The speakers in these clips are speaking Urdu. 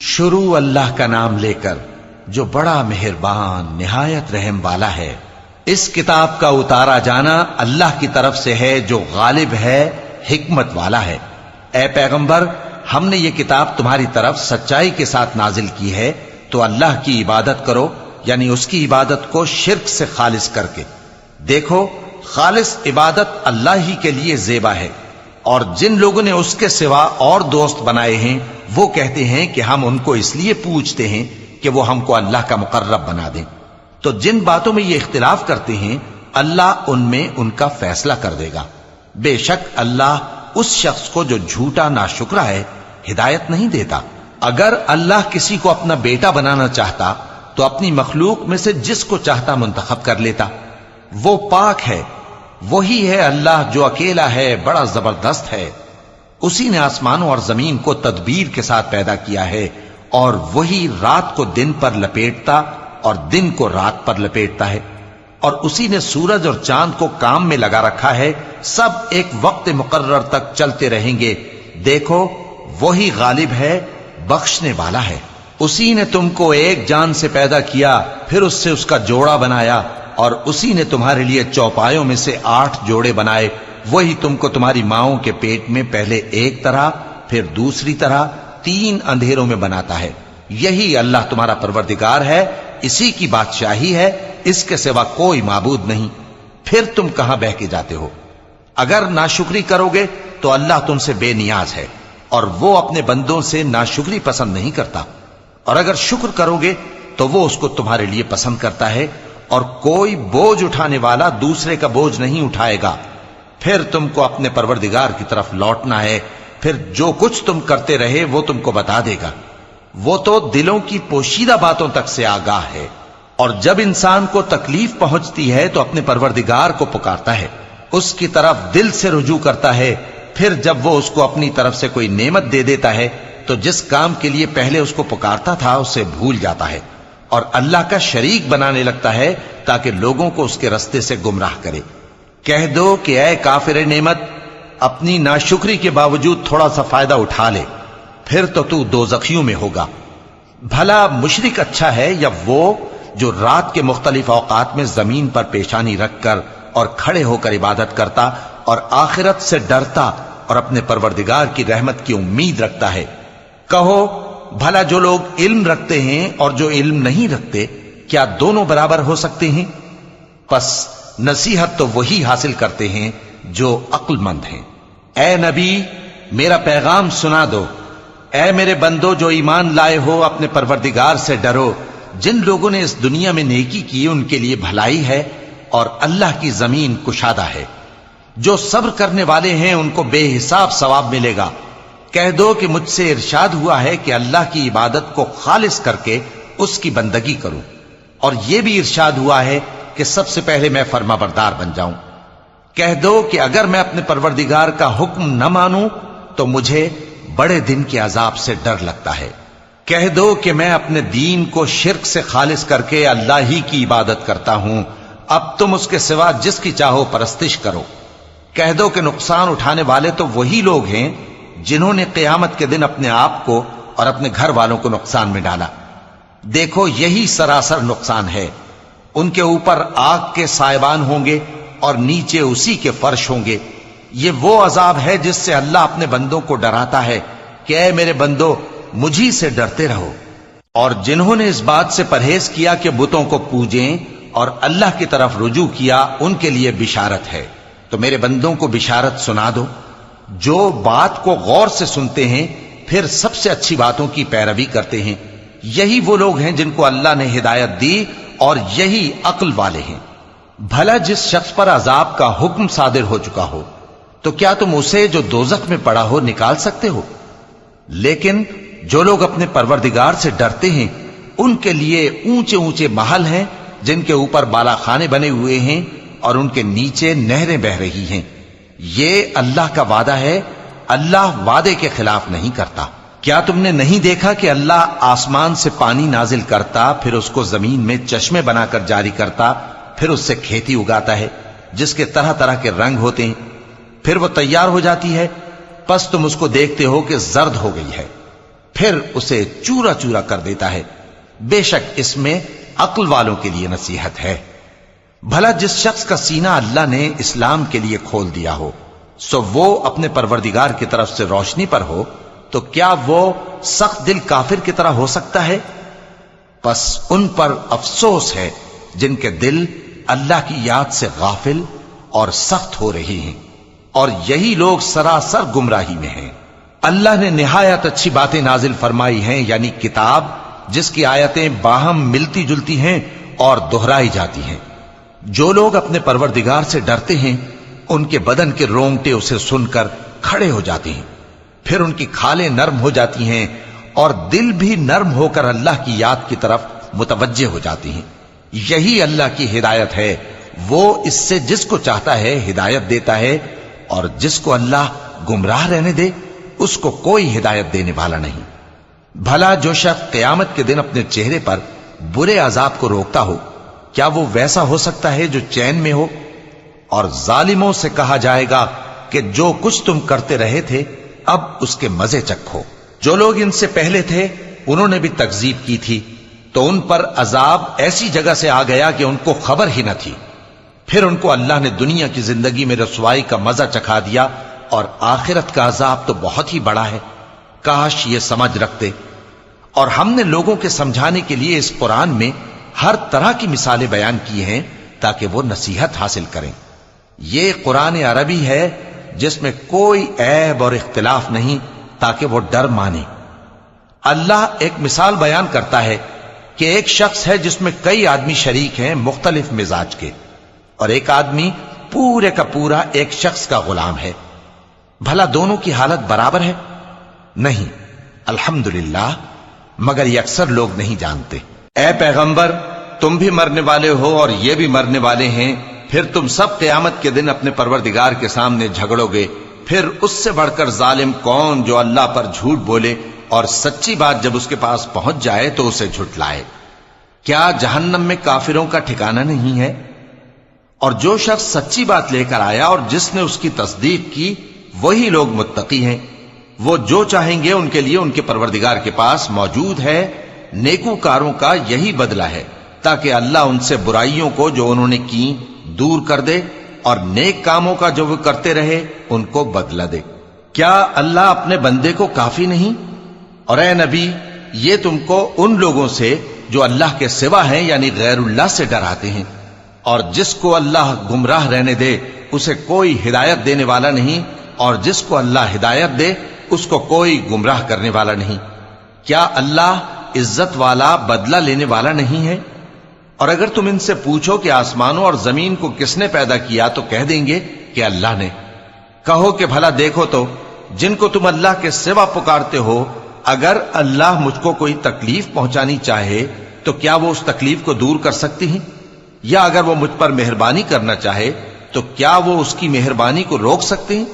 شروع اللہ کا نام لے کر جو بڑا مہربان نہایت رحم والا ہے۔ اس کتاب کا اتارا جانا اللہ کی طرف سے ہے جو غالب ہے، حکمت والا ہے۔ اے پیغمبر، ہم نے یہ کتاب تمہاری طرف سچائی کے ساتھ نازل کی ہے، تو اللہ کی عبادت کرو، یعنی اس کی عبادت کو شرک سے خالص کر کے۔ دیکھو، خالص عبادت اللہ ہی کے لیے زیبا ہے، اور جن لوگوں نے اس کے سوا اور دوست بنائے ہیں وہ کہتے ہیں کہ ہم ان کو اس لیے پوجتے ہیں کہ وہ ہم کو اللہ کا مقرب بنا دیں۔ تو جن باتوں میں یہ اختلاف کرتے ہیں اللہ ان میں ان کا فیصلہ کر دے گا۔ بے شک اللہ اس شخص کو جو جھوٹا ناشکرا ہے ہدایت نہیں دیتا۔ اگر اللہ کسی کو اپنا بیٹا بنانا چاہتا تو اپنی مخلوق میں سے جس کو چاہتا منتخب کر لیتا۔ وہ پاک ہے، وہی ہے اللہ جو اکیلا ہے، بڑا زبردست ہے۔ اسی نے آسمانوں اور زمین کو تدبیر کے ساتھ پیدا کیا ہے، اور وہی رات کو دن پر لپیٹتا اور دن کو رات پر لپیٹتا ہے، اور اسی نے سورج اور چاند کو کام میں لگا رکھا ہے، سب ایک وقت مقرر تک چلتے رہیں گے۔ دیکھو، وہی غالب ہے، بخشنے والا ہے۔ اسی نے تم کو ایک جان سے پیدا کیا، پھر اس سے اس کا جوڑا بنایا، اور اسی نے تمہارے لیے چوپایوں میں سے 8 جوڑے بنائے۔ وہی تم کو تمہاری ماؤں کے پیٹ میں پہلے ایک طرح، پھر دوسری طرح 3 اندھیروں میں بناتا ہے۔ یہی اللہ تمہارا پروردگار ہے، اسی کی بادشاہی ہے، اس کے سوا کوئی معبود نہیں۔ پھر تم کہاں بہہ کے جاتے ہو؟ اگر ناشکری کرو گے تو اللہ تم سے بے نیاز ہے، اور وہ اپنے بندوں سے ناشکری پسند نہیں کرتا، اور اگر شکر کرو گے تو وہ اس کو تمہارے لیے پسند کرتا ہے، اور کوئی بوجھ اٹھانے والا دوسرے کا بوجھ نہیں اٹھائے گا۔ پھر تم کو اپنے پروردگار کی طرف لوٹنا ہے، پھر جو کچھ تم کرتے رہے وہ تم کو بتا دے گا۔ وہ تو دلوں کی پوشیدہ باتوں تک سے آگاہ ہے، اور جب انسان کو تکلیف پہنچتی ہے تو اپنے پروردگار کو پکارتا ہے، اس کی طرف دل سے رجوع کرتا ہے۔ پھر جب وہ اس کو اپنی طرف سے کوئی نعمت دے دیتا ہے تو جس کام کے لیے پہلے اس کو پکارتا تھا اسے بھول جاتا ہے، اور اللہ کا شریک بنانے لگتا ہے تاکہ لوگوں کو اس کے رستے سے گمراہ کرے۔ کہہ دو کہ اے کافر نعمت، اپنی ناشکری کے باوجود تھوڑا سا فائدہ اٹھا لے، پھر تو دوزخیوں میں ہوگا۔ بھلا مشرک اچھا ہے یا وہ جو رات کے مختلف اوقات میں زمین پر پیشانی رکھ کر اور کھڑے ہو کر عبادت کرتا اور آخرت سے ڈرتا اور اپنے پروردگار کی رحمت کی امید رکھتا ہے۔ کہو، بھلا جو لوگ علم رکھتے ہیں اور جو علم نہیں رکھتے، کیا دونوں برابر ہو سکتے ہیں؟ پس نصیحت تو وہی حاصل کرتے ہیں جو عقل مند ہیں۔ اے نبی، میرا پیغام سنا دو۔ اے میرے بندو جو ایمان لائے ہو، اپنے پروردگار سے ڈرو۔ جن لوگوں نے اس دنیا میں نیکی کی ان کے لیے بھلائی ہے، اور اللہ کی زمین کشادہ ہے۔ جو صبر کرنے والے ہیں ان کو بے حساب ثواب ملے گا۔ کہہ دو کہ مجھ سے ارشاد ہوا ہے کہ اللہ کی عبادت کو خالص کر کے اس کی بندگی کروں، اور یہ بھی ارشاد ہوا ہے کہ سب سے پہلے میں فرما بردار بن جاؤں۔ کہہ دو کہ اگر میں اپنے پروردگار کا حکم نہ مانوں تو مجھے بڑے دن کے عذاب سے ڈر لگتا ہے۔ کہہ دو کہ میں اپنے دین کو شرک سے خالص کر کے اللہ ہی کی عبادت کرتا ہوں، اب تم اس کے سوا جس کی چاہو پرستش کرو۔ کہہ دو کہ نقصان اٹھانے والے تو وہی لوگ ہیں جنہوں نے قیامت کے دن اپنے آپ کو اور اپنے گھر والوں کو نقصان میں ڈالا۔ دیکھو، یہی سراسر نقصان ہے۔ ان کے اوپر آگ کے سائبان ہوں گے اور نیچے اسی کے فرش ہوں گے۔ یہ وہ عذاب ہے جس سے اللہ اپنے بندوں کو ڈراتا ہے کہ اے میرے بندو، مجھی سے ڈرتے رہو۔ اور جنہوں نے اس بات سے پرہیز کیا کہ بتوں کو پوجیں اور اللہ کی طرف رجوع کیا، ان کے لیے بشارت ہے۔ تو میرے بندوں کو بشارت سنا دو، جو بات کو غور سے سنتے ہیں پھر سب سے اچھی باتوں کی پیروی کرتے ہیں۔ یہی وہ لوگ ہیں جن کو اللہ نے ہدایت دی، اور یہی عقل والے ہیں۔ بھلا جس شخص پر عذاب کا حکم صادر ہو چکا ہو، تو کیا تم اسے جو دوزخ میں پڑا ہو نکال سکتے ہو؟ لیکن جو لوگ اپنے پروردگار سے ڈرتے ہیں ان کے لیے اونچے اونچے محل ہیں جن کے اوپر بالا خانے بنے ہوئے ہیں اور ان کے نیچے نہریں بہ رہی ہیں۔ یہ اللہ کا وعدہ ہے، اللہ وعدے کے خلاف نہیں کرتا۔ کیا تم نے نہیں دیکھا کہ اللہ آسمان سے پانی نازل کرتا، پھر اس کو زمین میں چشمے بنا کر جاری کرتا، پھر اس سے کھیتی اگاتا ہے جس کے طرح طرح کے رنگ ہوتے ہیں، پھر وہ تیار ہو جاتی ہے، پس تم اس کو دیکھتے ہو کہ زرد ہو گئی ہے، پھر اسے چورا چورا کر دیتا ہے۔ بے شک اس میں عقل والوں کے لیے نصیحت ہے۔ بھلا جس شخص کا سینہ اللہ نے اسلام کے لیے کھول دیا ہو، سو وہ اپنے پروردگار کی طرف سے روشنی پر ہو، تو کیا وہ سخت دل کافر کی طرح ہو سکتا ہے؟ پس ان پر افسوس ہے جن کے دل اللہ کی یاد سے غافل اور سخت ہو رہی ہیں، اور یہی لوگ سراسر گمراہی میں ہیں۔ اللہ نے نہایت اچھی باتیں نازل فرمائی ہیں، یعنی کتاب جس کی آیتیں باہم ملتی جلتی ہیں اور دہرائی جاتی ہیں۔ جو لوگ اپنے پروردگار سے ڈرتے ہیں ان کے بدن کے رونگٹے اسے سن کر کھڑے ہو جاتے ہیں، پھر ان کی کھالیں نرم ہو جاتی ہیں اور دل بھی نرم ہو کر اللہ کی یاد کی طرف متوجہ ہو جاتی ہیں۔ یہی اللہ کی ہدایت ہے، وہ اس سے جس کو چاہتا ہے ہدایت دیتا ہے، اور جس کو اللہ گمراہ رہنے دے اس کو کوئی ہدایت دینے والا نہیں۔ بھلا جو شخص قیامت کے دن اپنے چہرے پر برے عذاب کو روکتا ہو، کیا وہ ویسا ہو سکتا ہے جو چین میں ہو؟ اور ظالموں سے کہا جائے گا کہ جو کچھ تم کرتے رہے تھے اب اس کے مزے چکھو۔ جو لوگ ان سے پہلے تھے انہوں نے بھی تکذیب کی تھی، تو ان پر عذاب ایسی جگہ سے آ گیا کہ ان کو خبر ہی نہ تھی۔ پھر ان کو اللہ نے دنیا کی زندگی میں رسوائی کا مزہ چکھا دیا، اور آخرت کا عذاب تو بہت ہی بڑا ہے۔ کاش یہ سمجھ رکھتے۔ اور ہم نے لوگوں کے سمجھانے کے لیے اس قرآن میں ہر طرح کی مثالیں بیان کی ہیں تاکہ وہ نصیحت حاصل کریں۔ یہ قرآن عربی ہے جس میں کوئی عیب اور اختلاف نہیں، تاکہ وہ ڈر مانے۔ اللہ ایک مثال بیان کرتا ہے کہ ایک شخص ہے جس میں کئی آدمی شریک ہیں مختلف مزاج کے، اور ایک آدمی پورے کا پورا ایک شخص کا غلام ہے۔ بھلا دونوں کی حالت برابر ہے؟ نہیں، الحمدللہ، مگر یہ اکثر لوگ نہیں جانتے۔ اے پیغمبر، تم بھی مرنے والے ہو اور یہ بھی مرنے والے ہیں، پھر تم سب قیامت کے دن اپنے پروردگار کے سامنے جھگڑو گے۔ پھر اس سے بڑھ کر ظالم کون جو اللہ پر جھوٹ بولے اور سچی بات جب اس کے پاس پہنچ جائے تو اسے جھٹلائے۔ کیا جہنم میں کافروں کا ٹھکانہ نہیں ہے؟ اور جو شخص سچی بات لے کر آیا اور جس نے اس کی تصدیق کی، وہی لوگ متقی ہیں۔ وہ جو چاہیں گے ان کے لیے ان کے پروردگار کے پاس موجود ہے۔ نیکوکاروں کا یہی بدلہ ہے، تاکہ اللہ ان سے برائیوں کو جو انہوں نے کی دور کر دے، اور نیک کاموں کا جو وہ کرتے رہے ان کو بدلہ دے۔ کیا اللہ اپنے بندے کو کافی نہیں؟ اور اے نبی، یہ تم کو ان لوگوں سے جو اللہ کے سوا ہیں یعنی غیر اللہ سے ڈراتے ہیں، اور جس کو اللہ گمراہ رہنے دے اسے کوئی ہدایت دینے والا نہیں، اور جس کو اللہ ہدایت دے اس کو کوئی گمراہ کرنے والا نہیں۔ کیا اللہ عزت والا بدلہ لینے والا نہیں ہے؟ اور اگر تم ان سے پوچھو کہ آسمانوں اور زمین کو کس نے پیدا کیا تو کہہ دیں گے کہ اللہ نے۔ کہو کہ بھلا دیکھو تو جن کو تم اللہ کے سوا پکارتے ہو، اگر اللہ مجھ کو کوئی تکلیف پہنچانی چاہے تو کیا وہ اس تکلیف کو دور کر سکتی ہیں؟ یا اگر وہ مجھ پر مہربانی کرنا چاہے تو کیا وہ اس کی مہربانی کو روک سکتے ہیں؟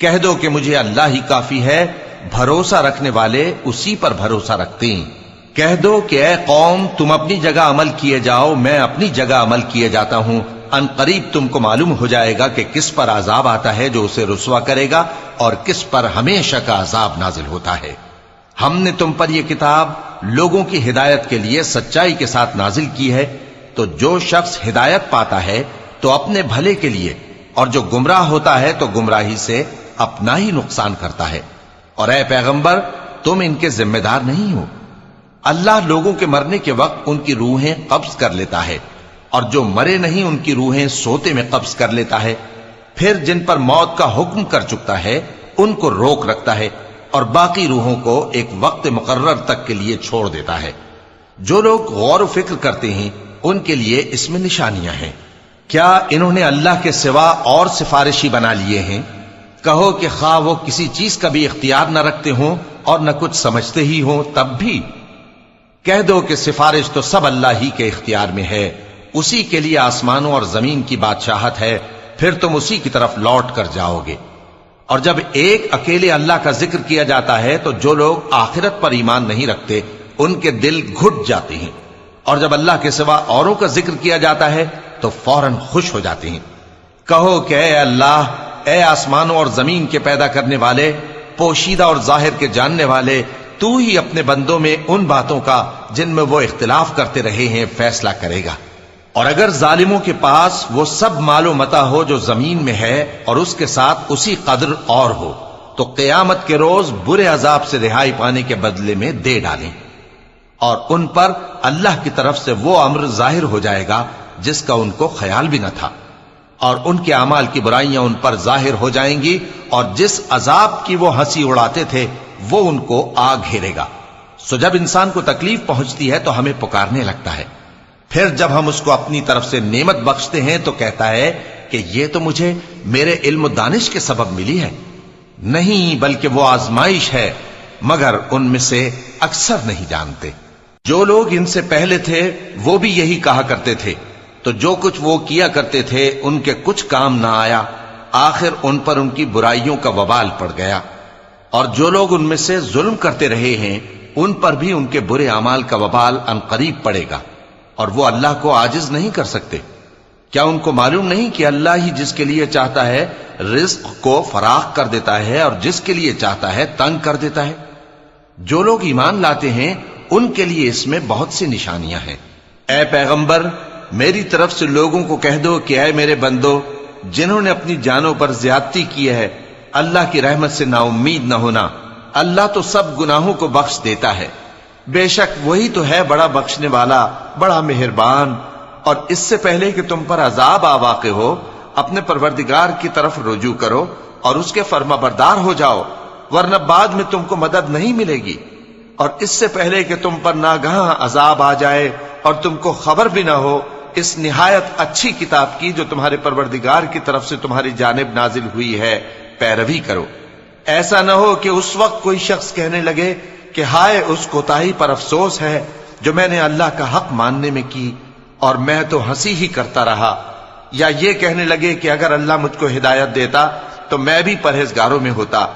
کہہ دو کہ مجھے اللہ ہی کافی ہے، بھروسہ رکھنے والے اسی پر بھروسہ رکھتے ہیں۔ کہہ دو کہ اے قوم، تم اپنی جگہ عمل کیے جاؤ، میں اپنی جگہ عمل کیے جاتا ہوں۔ ان قریب تم کو معلوم ہو جائے گا کہ کس پر عذاب آتا ہے جو اسے رسوا کرے گا، اور کس پر ہمیشہ کا عذاب نازل ہوتا ہے۔ ہم نے تم پر یہ کتاب لوگوں کی ہدایت کے لیے سچائی کے ساتھ نازل کی ہے، تو جو شخص ہدایت پاتا ہے تو اپنے بھلے کے لیے، اور جو گمراہ ہوتا ہے تو گمراہی سے اپنا ہی نقصان کرتا ہے۔ اور اے پیغمبر، تم ان کے ذمہ دار نہیں ہو۔ اللہ لوگوں کے مرنے کے وقت ان کی روحیں قبض کر لیتا ہے، اور جو مرے نہیں ان کی روحیں سوتے میں قبض کر لیتا ہے۔ پھر جن پر موت کا حکم کر چکتا ہے ان کو روک رکھتا ہے، اور باقی روحوں کو ایک وقت مقرر تک کے لیے چھوڑ دیتا ہے۔ جو لوگ غور و فکر کرتے ہیں ان کے لیے اس میں نشانیاں ہیں۔ کیا انہوں نے اللہ کے سوا اور سفارشی بنا لیے ہیں؟ کہو کہ خواہ وہ کسی چیز کا بھی اختیار نہ رکھتے ہوں اور نہ کچھ سمجھتے ہی ہوں تب بھی کہہ دو کہ سفارش تو سب اللہ ہی کے اختیار میں ہے، اسی کے لیے آسمانوں اور زمین کی بادشاہت ہے، پھر تم اسی کی طرف لوٹ کر جاؤ گے۔ اور جب ایک اکیلے اللہ کا ذکر کیا جاتا ہے تو جو لوگ آخرت پر ایمان نہیں رکھتے ان کے دل گھٹ جاتے ہیں، اور جب اللہ کے سوا اوروں کا ذکر کیا جاتا ہے تو فوراً خوش ہو جاتے ہیں۔ کہو کہ اے اللہ، اے آسمانوں اور زمین کے پیدا کرنے والے، پوشیدہ اور ظاہر کے جاننے والے، تو ہی اپنے بندوں میں ان باتوں کا جن میں وہ اختلاف کرتے رہے ہیں فیصلہ کرے گا۔ اور اگر ظالموں کے پاس وہ سب مال و متاع ہو جو زمین میں ہے اور اس کے ساتھ اسی قدر اور ہو تو قیامت کے روز برے عذاب سے رہائی پانے کے بدلے میں دے ڈالیں، اور ان پر اللہ کی طرف سے وہ امر ظاہر ہو جائے گا جس کا ان کو خیال بھی نہ تھا، اور ان کے اعمال کی برائیاں ان پر ظاہر ہو جائیں گی، اور جس عذاب کی وہ ہنسی اڑاتے تھے وہ ان کو آ گھیرے گا۔ سو جب انسان کو تکلیف پہنچتی ہے تو ہمیں پکارنے لگتا ہے، پھر جب ہم اس کو اپنی طرف سے نعمت بخشتے ہیں تو کہتا ہے کہ یہ تو مجھے میرے علم و دانش کے سبب ملی ہے۔ نہیں، بلکہ وہ آزمائش ہے، مگر ان میں سے اکثر نہیں جانتے۔ جو لوگ ان سے پہلے تھے وہ بھی یہی کہا کرتے تھے، تو جو کچھ وہ کیا کرتے تھے ان کے کچھ کام نہ آیا، آخر ان پر ان کی برائیوں کا وبال پڑ گیا۔ اور جو لوگ ان میں سے ظلم کرتے رہے ہیں ان پر بھی ان کے برے اعمال کا وبال عنقریب پڑے گا، اور وہ اللہ کو عاجز نہیں کر سکتے۔ کیا ان کو معلوم نہیں کہ اللہ ہی جس کے لیے چاہتا ہے رزق کو فراخ کر دیتا ہے اور جس کے لیے چاہتا ہے تنگ کر دیتا ہے؟ جو لوگ ایمان لاتے ہیں ان کے لیے اس میں بہت سی نشانیاں ہیں۔ اے پیغمبر، میری طرف سے لوگوں کو کہہ دو کہ اے میرے بندو، جنہوں نے اپنی جانوں پر زیادتی کی ہے، اللہ کی رحمت سے نا امید نہ ہونا۔ اللہ تو سب گناہوں کو بخش دیتا ہے، بے شک وہی تو ہے بڑا بخشنے والا، بڑا مہربان۔ اور اس سے پہلے کہ تم پر عذاب آ واقع ہو، اپنے پروردگار کی طرف رجوع کرو اور اس کے فرما بردار ہو جاؤ، ورنہ بعد میں تم کو مدد نہیں ملے گی۔ اور اس سے پہلے کہ تم پر ناگہاں عذاب آ جائے اور تم کو خبر بھی نہ ہو، اس نہایت اچھی کتاب کی جو تمہارے پروردگار کی طرف سے تمہاری جانب نازل ہوئی ہے پیروی کرو۔ ایسا نہ ہو کہ اس وقت کوئی شخص کہنے لگے کہ ہائے اس کوتاہی پر افسوس ہے جو میں نے اللہ کا حق ماننے میں کی، اور میں تو ہنسی ہی کرتا رہا، یا یہ کہنے لگے کہ اگر اللہ مجھ کو ہدایت دیتا تو میں بھی پرہیزگاروں میں ہوتا،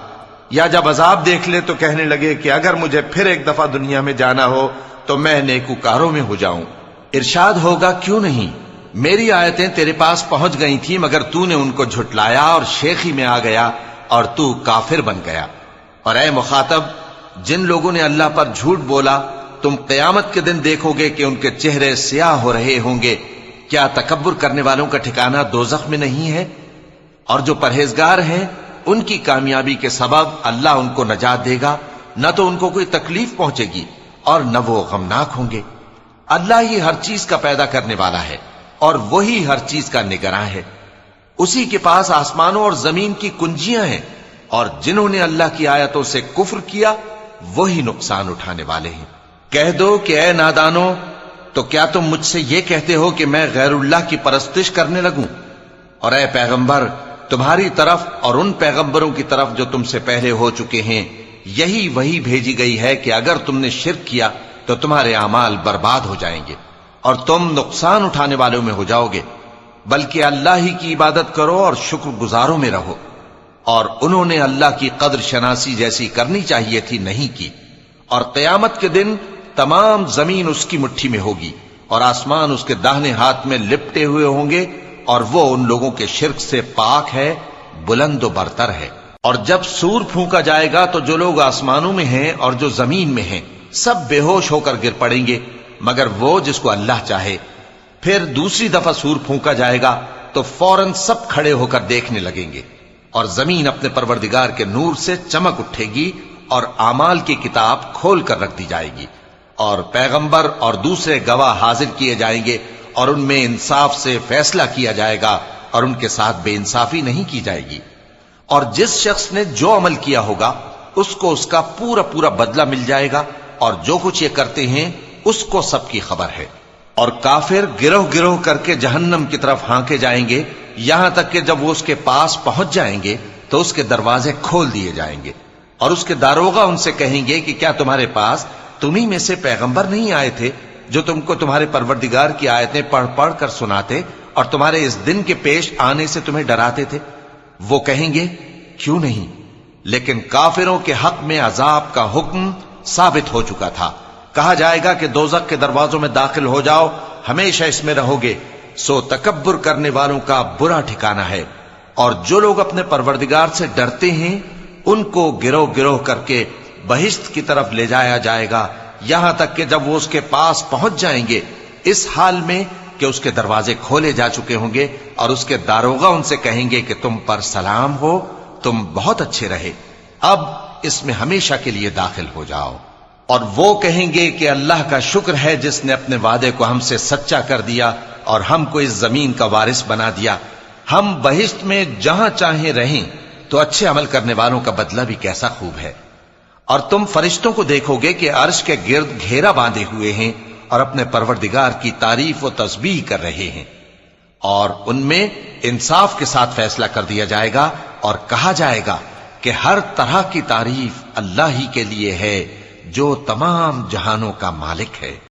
یا جب عذاب دیکھ لے تو کہنے لگے کہ اگر مجھے پھر ایک دفعہ دنیا میں جانا ہو تو میں نیکوکاروں میں ہو جاؤں۔ ارشاد ہوگا کیوں نہیں، میری آیتیں تیرے پاس پہنچ گئی تھی مگر تو نے ان کو جھٹلایا اور شیخی میں آ گیا اور تو کافر بن گیا۔ اور اے مخاطب، جن لوگوں نے اللہ پر جھوٹ بولا تم قیامت کے دن دیکھو گے کہ ان کے چہرے سیاہ ہو رہے ہوں گے۔ کیا تکبر کرنے والوں کا ٹھکانہ دوزخ میں نہیں ہے؟ اور جو پرہیزگار ہیں ان کی کامیابی کے سبب اللہ ان کو نجات دے گا، نہ تو ان کو کوئی تکلیف پہنچے گی اور نہ وہ غمناک ہوں گے۔ اللہ ہی ہر چیز کا پیدا کرنے والا ہے اور وہی ہر چیز کا نگراں ہے۔ اسی کے پاس آسمانوں اور زمین کی کنجیاں ہیں، اور جنہوں نے اللہ کی آیتوں سے کفر کیا وہی نقصان اٹھانے والے ہیں۔ کہہ دو کہ اے نادانو، تو کیا تم مجھ سے یہ کہتے ہو کہ میں غیر اللہ کی پرستش کرنے لگوں؟ اور اے پیغمبر، تمہاری طرف اور ان پیغمبروں کی طرف جو تم سے پہلے ہو چکے ہیں یہی وہی بھیجی گئی ہے کہ اگر تم نے شرک کیا تو تمہارے اعمال برباد ہو جائیں گے اور تم نقصان اٹھانے والوں میں ہو جاؤ گے، بلکہ اللہ ہی کی عبادت کرو اور شکر گزاروں میں رہو۔ اور انہوں نے اللہ کی قدر شناسی جیسی کرنی چاہیے تھی نہیں کی۔ اور قیامت کے دن تمام زمین اس کی مٹھی میں ہوگی اور آسمان اس کے داہنے ہاتھ میں لپٹے ہوئے ہوں گے، اور وہ ان لوگوں کے شرک سے پاک ہے، بلند و برتر ہے۔ اور جب سور پھونکا جائے گا تو جو لوگ آسمانوں میں ہیں اور جو زمین میں ہیں سب بے ہوش ہو کر گر پڑیں گے مگر وہ جس کو اللہ چاہے۔ پھر دوسری دفعہ سور پھونکا جائے گا تو فوراً سب کھڑے ہو کر دیکھنے لگیں گے، اور زمین اپنے پروردگار کے نور سے چمک اٹھے گی اور اعمال کی کتاب کھول کر رکھ دی جائے گی، اور پیغمبر اور دوسرے گواہ حاضر کیے جائیں گے، اور ان میں انصاف سے فیصلہ کیا جائے گا اور ان کے ساتھ بے انصافی نہیں کی جائے گی۔ اور جس شخص نے جو عمل کیا ہوگا اس کو اس کا پورا پورا بدلہ مل جائے گا، اور جو کچھ یہ کرتے ہیں اس کو سب کی خبر ہے۔ اور کافر گروہ گروہ کر کے جہنم کی طرف ہانکے جائیں گے، یہاں تک کہ جب وہ اس کے پاس پہنچ جائیں گے تو اس کے دروازے کھول دیے جائیں گے، اور اس کے داروغہ ان سے کہیں گے کہ کیا تمہارے پاس تمہیں میں سے پیغمبر نہیں آئے تھے جو تم کو تمہارے پروردگار کی آیتیں پڑھ پڑھ کر سناتے اور تمہارے اس دن کے پیش آنے سے تمہیں ڈراتے تھے؟ وہ کہیں گے کیوں نہیں، لیکن کافروں کے حق میں عذاب کا حکم ثابت ہو چکا تھا۔ کہا جائے گا کہ دوزخ کے دروازوں میں داخل ہو جاؤ، ہمیشہ اس میں رہو گے، سو تکبر کرنے والوں کا برا ٹھکانہ ہے۔ اور جو لوگ اپنے پروردگار سے ڈرتے ہیں ان کو گروہ گروہ کر کے بہشت کی طرف لے جایا جائے گا، یہاں تک کہ جب وہ اس کے پاس پہنچ جائیں گے اس حال میں کہ اس کے دروازے کھولے جا چکے ہوں گے، اور اس کے داروغہ ان سے کہیں گے کہ تم پر سلام ہو، تم بہت اچھے رہے، اب اس میں ہمیشہ کے لیے داخل ہو جاؤ۔ اور وہ کہیں گے کہ اللہ کا شکر ہے جس نے اپنے وعدے کو ہم سے سچا کر دیا اور ہم کو اس زمین کا وارث بنا دیا، ہم بہشت میں جہاں چاہیں رہیں، تو اچھے عمل کرنے والوں کا بدلہ بھی کیسا خوب ہے۔ اور تم فرشتوں کو دیکھو گے کہ عرش کے گرد گھیرا باندھے ہوئے ہیں اور اپنے پروردگار کی تعریف و تسبیح کر رہے ہیں، اور ان میں انصاف کے ساتھ فیصلہ کر دیا جائے گا، اور کہا جائے گا کہ ہر طرح کی تعریف اللہ ہی کے لیے ہے جو تمام جہانوں کا مالک ہے۔